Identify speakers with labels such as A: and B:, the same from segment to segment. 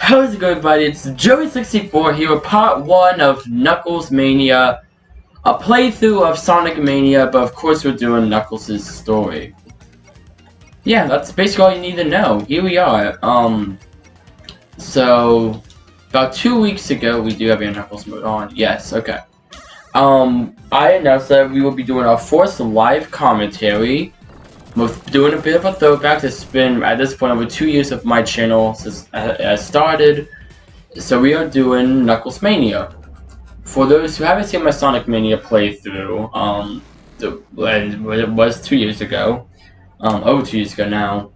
A: How's it going, buddy? It's Joey64 here with part 1 of Kunckles Mania, a playthrough of Sonic Mania, but of course we're doing Knuckles' story. Yeah, that's basically all you need to know. Here we are. So about 2 weeks ago, we do have your Knuckles mode on. Yes, okay. I announced that we will be doing our first live commentary. We're doing a bit of a throwback. It's been, at this point, over 2 years of my channel since I started. So we are doing Kunckles Mania. For those who haven't seen my Sonic Mania playthrough, it was 2 years ago. Over 2 years ago now.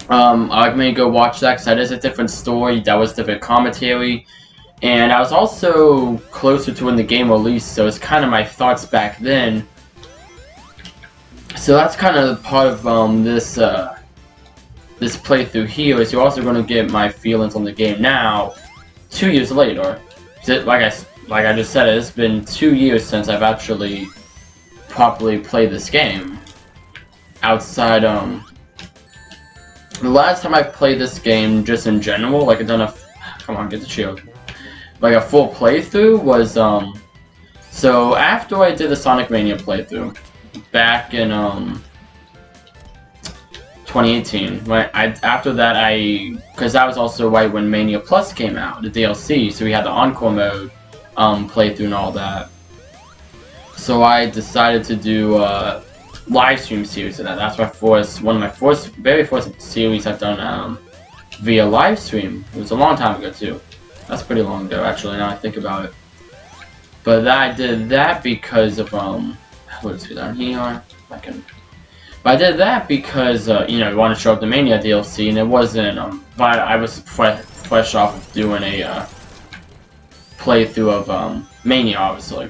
A: I recommend you go watch that because that is a different story. That was different commentary. And I was also closer to when the game released, so it's kind of my thoughts back then. So that's kind of part of this playthrough here. Is you're also going to get my feelings on the game now, 2 years later. Like I just said, it's been 2 years since I've actually properly played this game. Outside, the last time I played this game, just in general, like I've done a, come on, get the shield, like a full playthrough was so after I did the Sonic Mania playthrough. Back in 2018, after that because that was also right when Mania Plus came out, the DLC, so we had the Encore mode playthrough and all that. So I decided to do a live stream series of that. That's one of my very first series I've done via live stream. It was a long time ago too. That's pretty long ago actually. Now I think about it. But I did that because of let's go down here. But I did that because you know, we wanted to show up the Mania DLC, and it wasn't. But I was fresh off of doing a playthrough of Mania, obviously.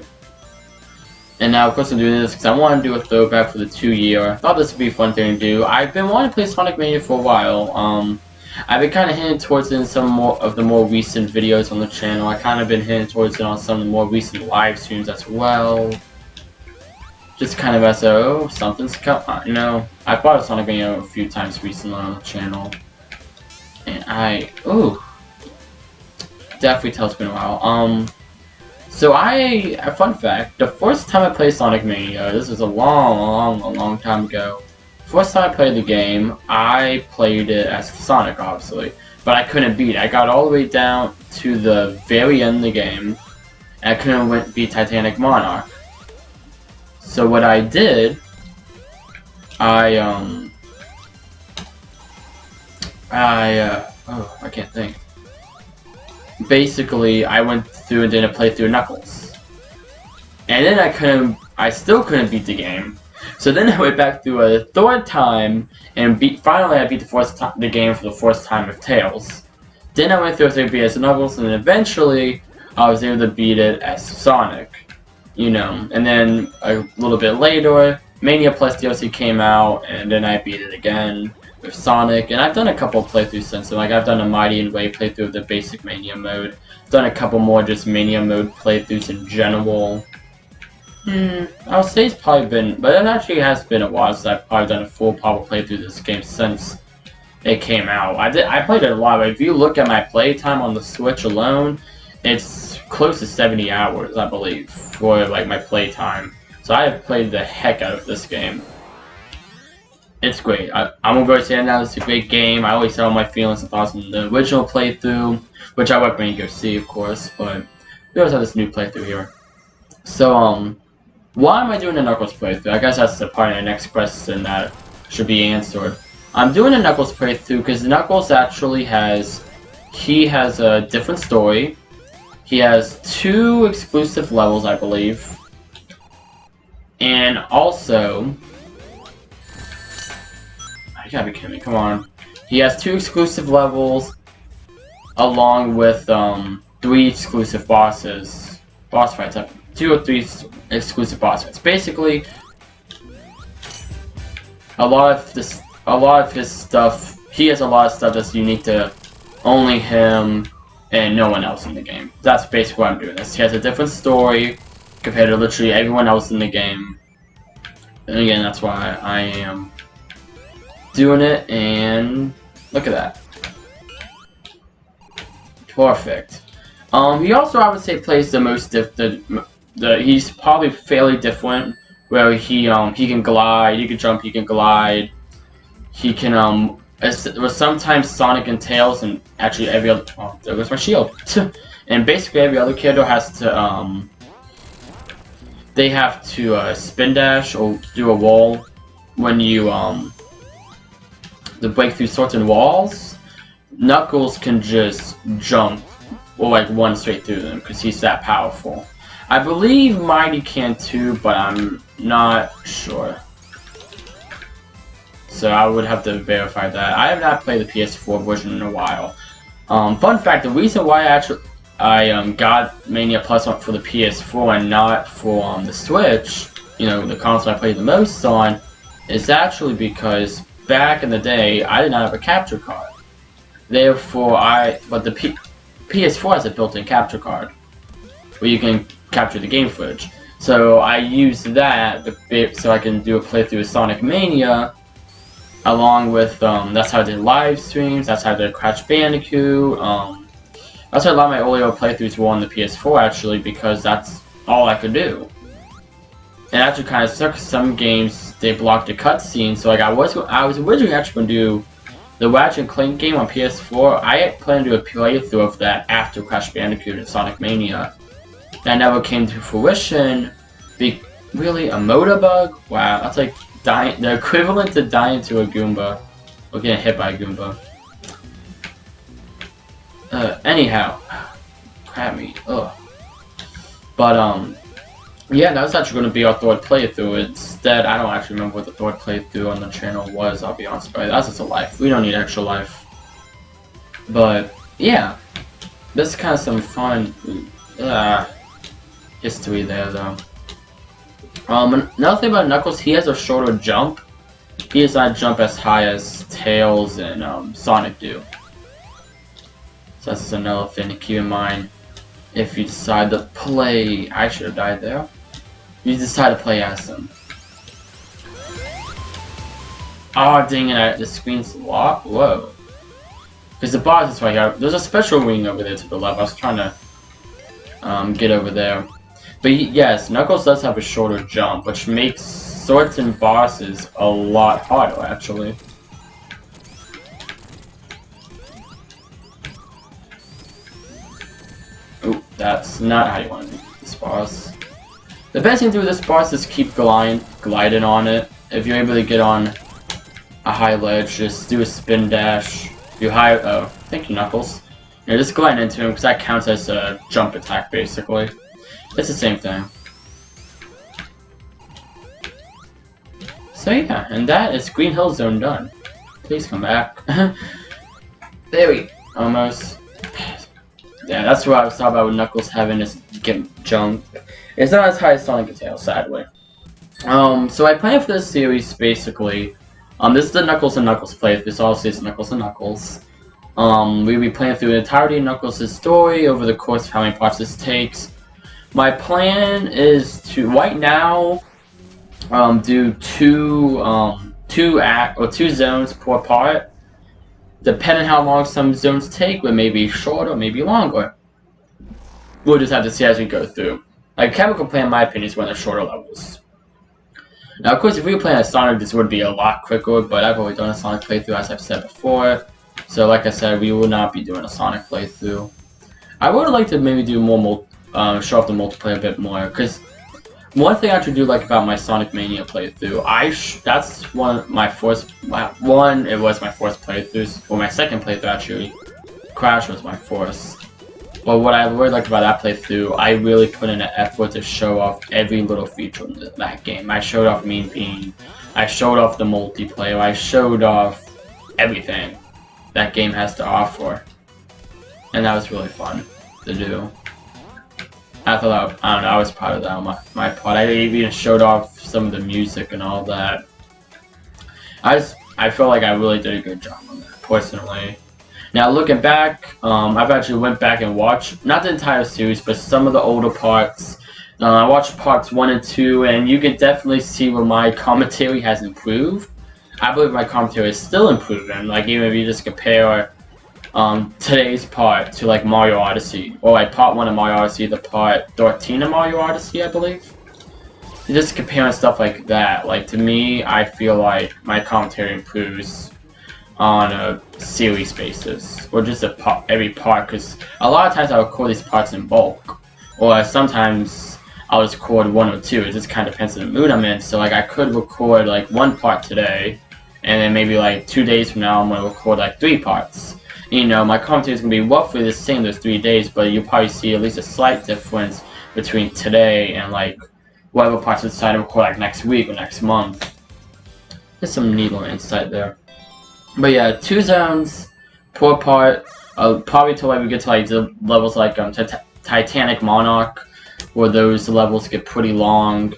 A: And now, of course, I'm doing this because I want to do a throwback for the 2 year. I thought this would be a fun thing to do. I've been wanting to play Sonic Mania for a while. I've been kind of hinting towards it in some of the more recent videos on the channel. I kind of been hinting towards it on some of the more recent live streams as well. Just kind of as a, something's coming, you know. I bought a Sonic Mania a few times recently on the channel. And definitely tell it's been a while. So a fun fact, the first time I played Sonic Mania, this was a long time ago. First time I played the game, I played it as Sonic, obviously. But I couldn't beat it. I got all the way down to the very end of the game, and I couldn't beat Titanic Monarch. So what I did, I can't think. Basically, I went through and did a playthrough of Knuckles. And then I still couldn't beat the game. So then I went back through a third time, and finally I beat the game for the first time with Tails. Then I went through a as Knuckles, and then eventually I was able to beat it as Sonic. You know, and then a little bit later, Mania Plus DLC came out, and then I beat it again with Sonic, and I've done a couple of playthroughs since then. Like, I've done a Mighty and Way playthrough of the basic Mania mode. I've done a couple more just Mania mode playthroughs in general. I'll say it's probably been, but it actually has been a while since I've probably done a full proper playthrough of this game since it came out. I played it a lot, but if you look at my playtime on the Switch alone, it's close to 70 hours, I believe, for like my playtime. So I have played the heck out of this game. It's great. I'm gonna go say it now. It's a great game. I always tell my feelings and thoughts on the original playthrough, which I recommend you go see, of course. But we also have this new playthrough here. So why am I doing a Knuckles playthrough? I guess that's the part of the next question that should be answered. I'm doing a Knuckles playthrough because Knuckles actually has a different story. He has 2 exclusive levels, I believe. And also, you gotta be kidding me, come on. He has 2 exclusive levels, along with 3 exclusive boss fights, 2 or 3 exclusive boss fights. Basically, a lot of his stuff, he has a lot of stuff that's unique to only him and no one else in the game. That's basically why I'm doing this. He has a different story compared to literally everyone else in the game. And again, that's why I am doing it, and look at that. Perfect. He also, I would say, plays the most he's probably fairly different, where he can glide, he can jump, he can glide, he can sometimes Sonic and Tails, and actually every other. Oh, there goes my shield. And basically every other character has to they have to spin dash or do a wall when you to break through certain walls. Knuckles can just jump or like run straight through them because he's that powerful. I believe Mighty can too, but I'm not sure. So I would have to verify that. I have not played the PS4 version in a while. Fun fact: the reason why I got Mania Plus for the PS4 and not for the Switch, you know, the console I played the most on, is actually because back in the day I did not have a capture card. Therefore, but the PS4 has a built-in capture card where you can capture the game footage. So I used that so I can do a playthrough of Sonic Mania, along with that's how I did live streams. That's how I did Crash Bandicoot. That's why a lot of my earlier playthroughs were on the PS4 actually, because that's all I could do. And actually kind of sucks. Some games they blocked the cutscene, so like I was originally actually going to do the Ratchet & Clank game on PS4. I planned to do a playthrough of that after Crash Bandicoot and Sonic Mania. That never came to fruition. Really, a motor bug? Wow, that's like dying, the equivalent to dying to a Goomba. Or getting hit by a Goomba. Anyhow. Crap me. Ugh. But, yeah, that was actually going to be our third playthrough. Instead, I don't actually remember what the third playthrough on the channel was, I'll be honest about it. That's just a life. We don't need extra life. But, yeah. This is kind of some fun history there, though. Another thing about Knuckles, he has a shorter jump. He does not jump as high as Tails and Sonic do. So that's just another thing to keep in mind if you decide to play. I should have died there. You decide to play as them. Oh dang it! The screen's locked. Whoa. Because the boss is right here. There's a special ring over there to the left. I was trying to get over there. But yes, Knuckles does have a shorter jump, which makes certain bosses a lot harder, actually. Oop, that's not how you want to do this boss. The best thing to do with this boss is keep gliding on it. If you're able to get on a high ledge, just do a spin dash. Oh, thank you, Knuckles. Yeah, just glide into him, because that counts as a jump attack, basically. It's the same thing. So yeah, and that is Green Hill Zone done. Please come back. There we almost. Yeah, that's what I was talking about with Knuckles having this jump. It's not as high as Sonic and Tails, sadly. So I plan for this series basically. This is the Knuckles and Knuckles playthrough. This also is Knuckles and Knuckles. We'll be playing through the entirety of Knuckles' story over the course of how many parts this takes. My plan is to right now do two zones per part, depending how long some zones take. But maybe shorter, maybe longer. We'll just have to see as we go through. Like Chemical Plan, in my opinion, is one of the shorter levels. Now, of course, if we were playing a Sonic, this would be a lot quicker. But I've already done a Sonic playthrough, as I've said before. So, like I said, we will not be doing a Sonic playthrough. I would like to maybe do more. Show off the multiplayer a bit more, because one thing I actually do like about my Sonic Mania playthrough, that's it was my first playthrough, or my second playthrough actually. Crash was my first. But what I really liked about that playthrough, I really put in an effort to show off every little feature in that game. I showed off Mean Bean, I showed off the multiplayer, I showed off everything that game has to offer. And that was really fun to do. I thought I don't know, I was proud of that on my part. I even showed off some of the music and all that. I felt like I really did a good job on that, personally. Now looking back, I've actually went back and watched, not the entire series, but some of the older parts. I watched parts 1 and 2, and you can definitely see where my commentary has improved. I believe my commentary is still improving. Like even if you just compare today's part to like Mario Odyssey, or like part 1 of Mario Odyssey, the part 13 of Mario Odyssey, I believe. Just comparing stuff like that, like to me, I feel like my commentary improves on a series basis, or just every part, because a lot of times I record these parts in bulk, or sometimes I'll just record 1 or 2. It just kind of depends on the mood I'm in. So like I could record like 1 part today, and then maybe like 2 days from now I'm gonna record like 3 parts. You know, my commentary is gonna be roughly the same those 3 days, but you'll probably see at least a slight difference between today and like whatever parts I decide to record like next week or next month. There's some neat little insight there. But yeah, 2 zones per part, probably till like we get to like the levels like Titanic Monarch, where those levels get pretty long.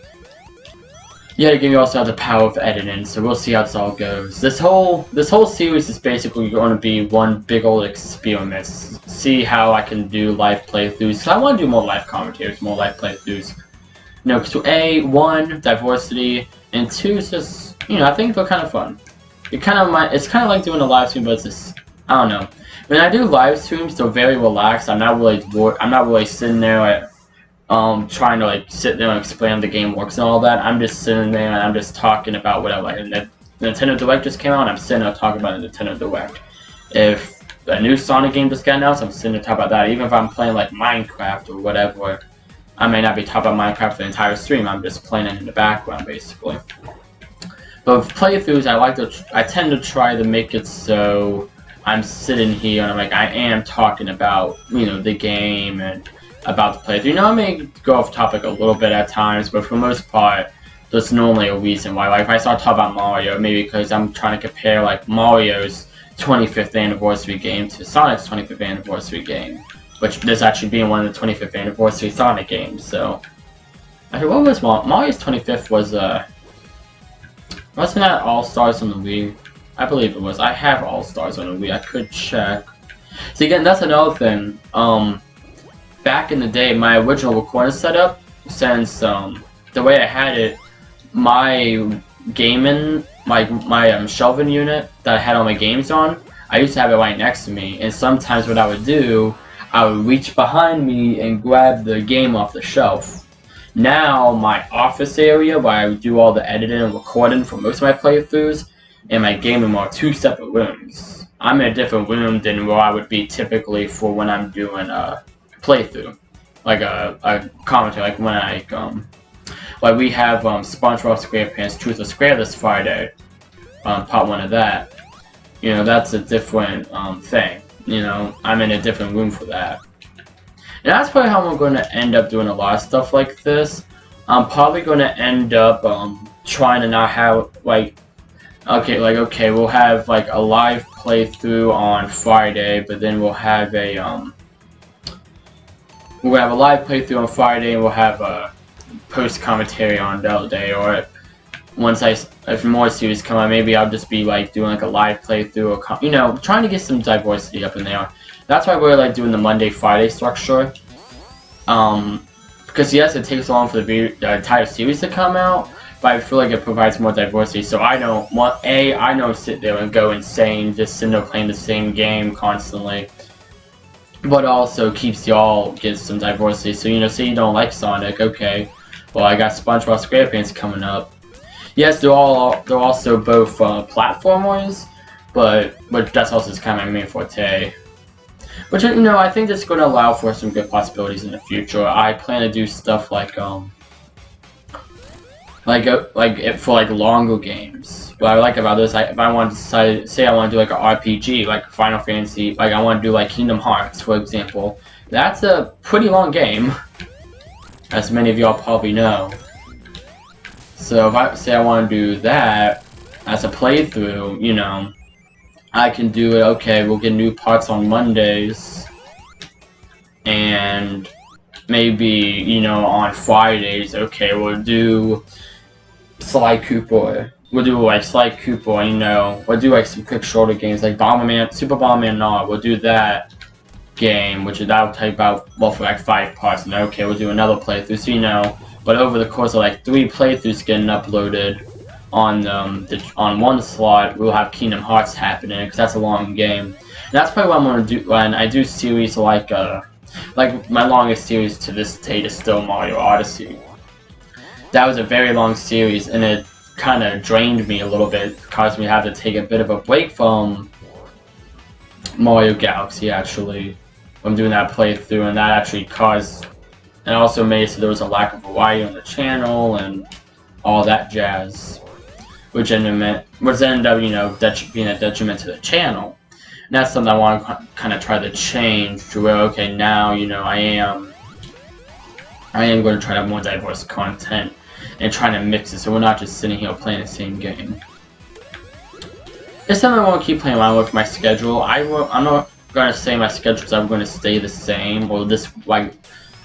A: Yeah, again, you also have the power of editing, so we'll see how this all goes. This whole series is basically going to be one big old experiment. See how I can do live playthroughs. So I want to do more live commentaries, more live playthroughs. You know, because one, diversity, and 2, is just, you know, I think they're kind of fun. It's kind of like doing a live stream, but it's just, I don't know. When I do live streams, they're very relaxed. I'm not really sitting there trying to like sit there and explain how the game works and all that. I'm just sitting there and I'm just talking about whatever. Like the Nintendo Direct just came out, and I'm sitting there talking about the Nintendo Direct. If a new Sonic game just got announced, I'm sitting there talking about that. Even if I'm playing like Minecraft or whatever, I may not be talking about Minecraft for the entire stream. I'm just playing it in the background, basically. But with playthroughs, I tend to try to make it so I'm sitting here and I am talking about, you know, the game and about the playthrough. You know, I may go off topic a little bit at times, but for the most part, there's normally a reason why. Like if I start talking about Mario, maybe because I'm trying to compare like Mario's 25th anniversary game to Sonic's 25th anniversary game, which this actually being one of the 25th anniversary Sonic games. So, actually, what was Mario's 25th was wasn't that All Stars on the Wii? I believe it was. I have All Stars on the Wii. I could check. So again, that's another thing. Back in the day, my original recording setup, since the way I had it, my gaming, my shelving unit that I had all my games on, I used to have it right next to me. And sometimes what I would do, I would reach behind me and grab the game off the shelf. Now, my office area, where I do all the editing and recording for most of my playthroughs, and my gaming room are 2 separate rooms. I'm in a different room than where I would be typically for when I'm doing a playthrough, like a commentary, like when like we have SpongeBob SquarePants Truth or Square this Friday, part 1 of that. You know, that's a different thing. You know, I'm in a different room for that. And that's probably how I'm going to end up doing a lot of stuff like this. I'm probably going to end up trying to not have, like, okay, we'll have, like, a live playthrough on Friday, but then we'll have a live playthrough on Friday, and we'll have a post-commentary on the other day, or once if more series come out, maybe I'll just be, like, doing, like, a live playthrough, or, you know, trying to get some diversity up in there. That's why we're like doing the Monday-Friday structure. Because yes, it takes long for the entire series to come out, but I feel like it provides more diversity. So I don't want I don't sit there and go insane just sitting there playing the same game constantly. But also keeps y'all get some diversity. So you know, say you don't like Sonic, okay. Well, I got SpongeBob SquarePants coming up. Yes, they're also both platformers, but that's also just kind of my main forte. Which, you know, I think that's going to allow for some good possibilities in the future. I plan to do stuff like for like longer games. What I like about this, if I want to say I want to do like an RPG, like Final Fantasy, like I want to do like Kingdom Hearts, for example. That's a pretty long game, as many of y'all probably know. So if I say I want to do that as a playthrough, you know, I can do it, okay, we'll get new parts on Mondays, and maybe, you know, on Fridays, okay, we'll do Sly Cooper, we'll do, like, Sly Cooper, you know, we'll do, like, some quick shorter games, like Super Bomberman Not, we'll do that game, which that'll take about, well, for, like, 5 parts, and okay, we'll do another playthrough, so, you know, but over the course of, like, 3 playthroughs getting uploaded on one slot we'll have Kingdom Hearts happening because that's a long game. And that's probably what I'm gonna do when I do series like my longest series to this date is still Mario Odyssey. That was a very long series and it kind of drained me a little bit, caused me to have to take a bit of a break from Mario Galaxy actually. I'm doing that playthrough, and that actually caused, and also made so there was a lack of variety on the channel and all that jazz, which ended up, you know, being a detriment to the channel. And that's something I want to kind of try to change to where, okay, now, you know, I am going to try to have more diverse content and trying to mix it so we're not just sitting here playing the same game. It's something I want to keep playing around with my schedule. I'm not going to say my schedule is ever going to stay the same, or this, like,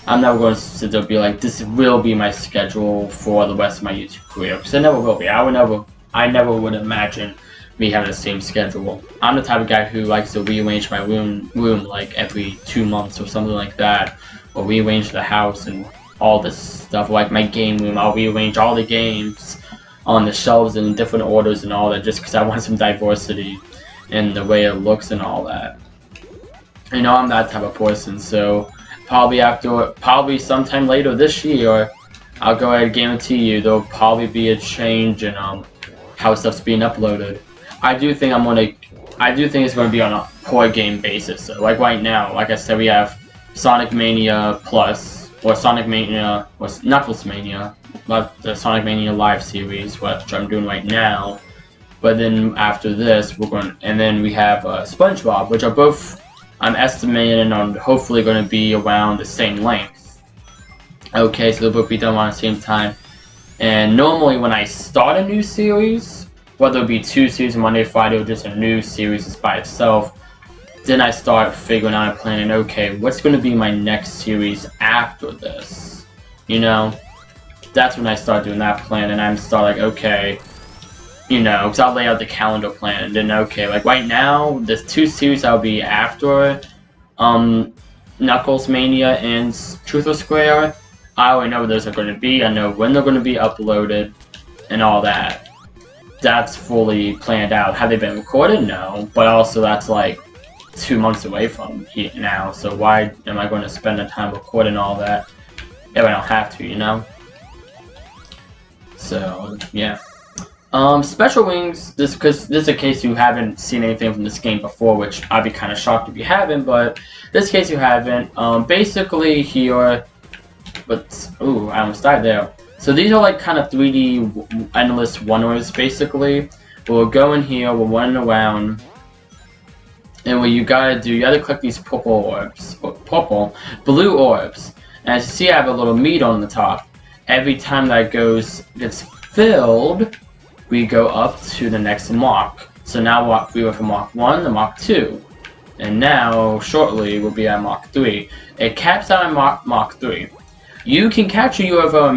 A: I'm never going to sit there and be like, this will be my schedule for the rest of my YouTube career, because it never will be. I never would imagine me having the same schedule. I'm the type of guy who likes to rearrange my room like every 2 months or something like that, or rearrange the house and all this stuff. Like my game room, I'll rearrange all the games on the shelves in different orders and all that, just because I want some diversity in the way it looks and all that. You know, I'm that type of person, so probably sometime later this year, I'll go ahead and guarantee you there'll probably be a change in how stuff's being uploaded. I do think it's going to be on a per game basis. So, like right now, like I said, we have Sonic Mania Plus, or Sonic Mania, or Knuckles Mania, the Sonic Mania Live series, which I'm doing right now. But then after this, and then we have SpongeBob, which are both, I'm estimating on hopefully going to be around the same length. Okay, so they'll both be done around the same time. And normally when I start a new series, whether it be 2 series Monday, Friday, or just a new series by itself, then I start figuring out and planning, okay, what's going to be my next series after this? You know? That's when I start doing that plan, and I'm start like, okay, you know, because I'll lay out the calendar plan, and then, okay, like right now, there's 2 series I'll be after, Knuckles Mania and Truth or Square. I already know what those are going to be, I know when they're going to be uploaded, and all that. That's fully planned out. Have they been recorded? No, but also that's like 2 months away from now, so why am I going to spend the time recording all that if I don't have to, you know? So, yeah. Special Wings, because this is a case you haven't seen anything from this game before, which I'd be kind of shocked if you haven't, but this case you haven't. Basically here, ooh, I almost died there. So these are like kind of 3D endless wonders, basically. We'll go in here, we'll run around, and what you gotta do, you gotta collect these blue orbs. And as you see, I have a little meat on the top. Every time that gets filled, we go up to the next Mach. So now we went from Mach 1 to Mach 2. And now, shortly, we'll be at Mach 3. It caps out at Mach 3. You can catch a UFO at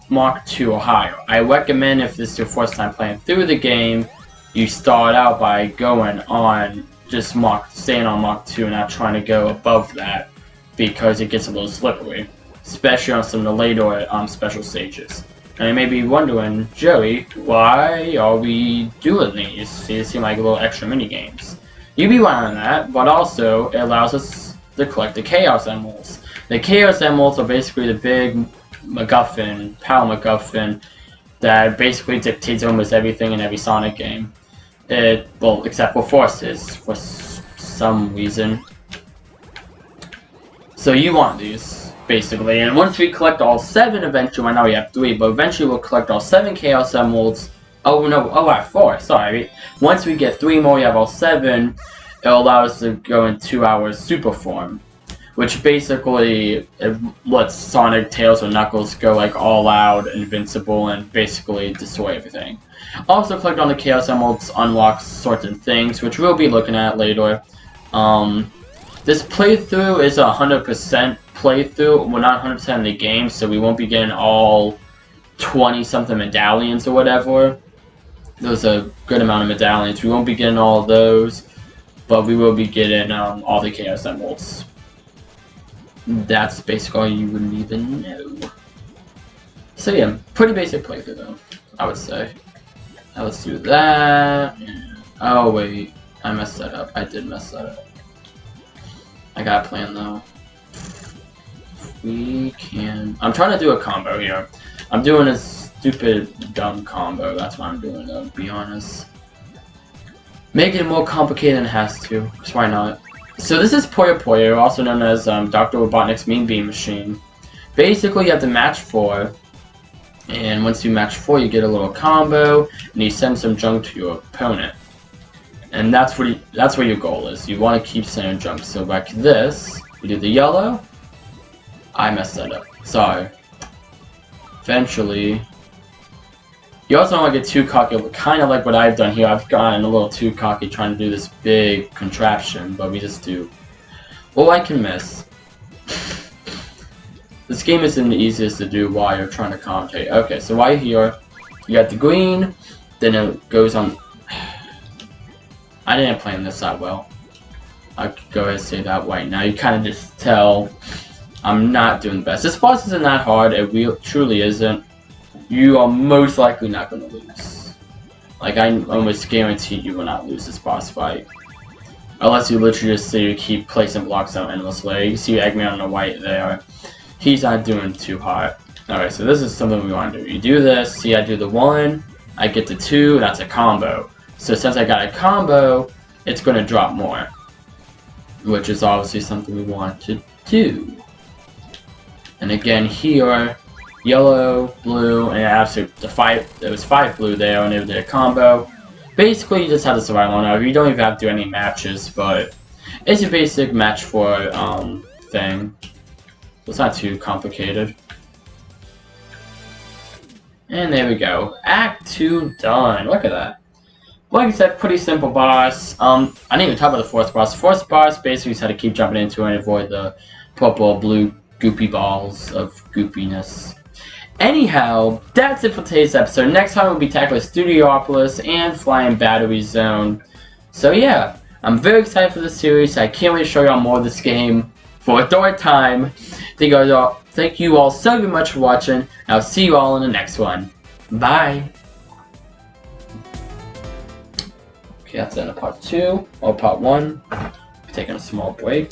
A: Mach 2 or higher. I recommend, if this is your first time playing through the game, you start out by going on just staying on Mach 2 and not trying to go above that, because it gets a little slippery, especially on some of the later special stages. And you may be wondering, Joey, why are we doing these? These seem like little extra mini games. You'd be right on that, but also it allows us to collect the Chaos Emeralds. The Chaos Emeralds are basically the big MacGuffin, power MacGuffin, that basically dictates almost everything in every Sonic game. Well, except for Forces, for some reason. So you want these, basically, and once we collect all 7 eventually, right now we have 3, but eventually we'll collect all 7 Chaos Emeralds. Oh no, I have 4, sorry. Once we get 3 more, we have all 7, it'll allow us to go in 2 hours super form, which basically lets Sonic, Tails, or Knuckles go like all out, invincible, and basically destroy everything. Also, collect on the Chaos Emeralds unlocks certain things, which we'll be looking at later. This playthrough is a 100% playthrough. We're not 100% in the game, so we won't be getting all 20-something medallions or whatever. There's a good amount of medallions. We won't be getting all of those, but we will be getting all the Chaos Emeralds. That's basically all you would need to know. So yeah, pretty basic playthrough though, I would say. Now let's do that. Oh wait, I messed that up. I did mess that up. I got a plan though. We can. I'm trying to do a combo here. I'm doing a stupid, dumb combo. That's what I'm doing, though, to be honest. Make it more complicated than it has to. Because why not? So this is Puyo Puyo, also known as Dr.Robotniks Mean Beam Machine. Basically, you have to match 4. And once you match 4, you get a little combo, and you send some junk to your opponent. And that's what your goal is. You want to keep sending junk. So like this, we do the yellow. I messed that up. Sorry. Eventually, you also don't want to get too cocky, kind of like what I've done here. I've gotten a little too cocky trying to do this big contraption, but we just do. Oh, I can miss. This game isn't the easiest to do while you're trying to commentate. Okay, so while you're here, you got the green, then it goes on. I didn't plan this that well. I could go ahead and say that right now. You kind of just tell I'm not doing the best. This boss isn't that hard. It truly isn't. You are most likely not going to lose. Like, I almost guarantee you will not lose this boss fight. Unless you literally just say you keep placing blocks out endlessly. You see Eggman on the white there. He's not doing too hot. Alright, so this is something we want to do. You do this. See, I do the 1. I get the 2. That's a combo. So since I got a combo, it's going to drop more. Which is obviously something we want to do. And again here, yellow, blue, and after there was 5 blue there, and it did a combo. Basically, you just have to survive on it. You don't even have to do any matches, but it's a basic match for thing. It's not too complicated. And there we go. Act 2 done. Look at that. Like I said, pretty simple boss. I didn't even talk about the fourth boss. The fourth boss basically just had to keep jumping into and avoid the purple, blue, goopy balls of goopiness. Anyhow, that's it for today's episode. Next time we'll be tackling Studiopolis and Flying Battery Zone. So yeah, I'm very excited for this series. I can't wait to show y'all more of this game for a third time. Thank you all so very much for watching, and I'll see you all in the next one. Bye! Okay, that's the end of part 2, or part 1. Taking a small break.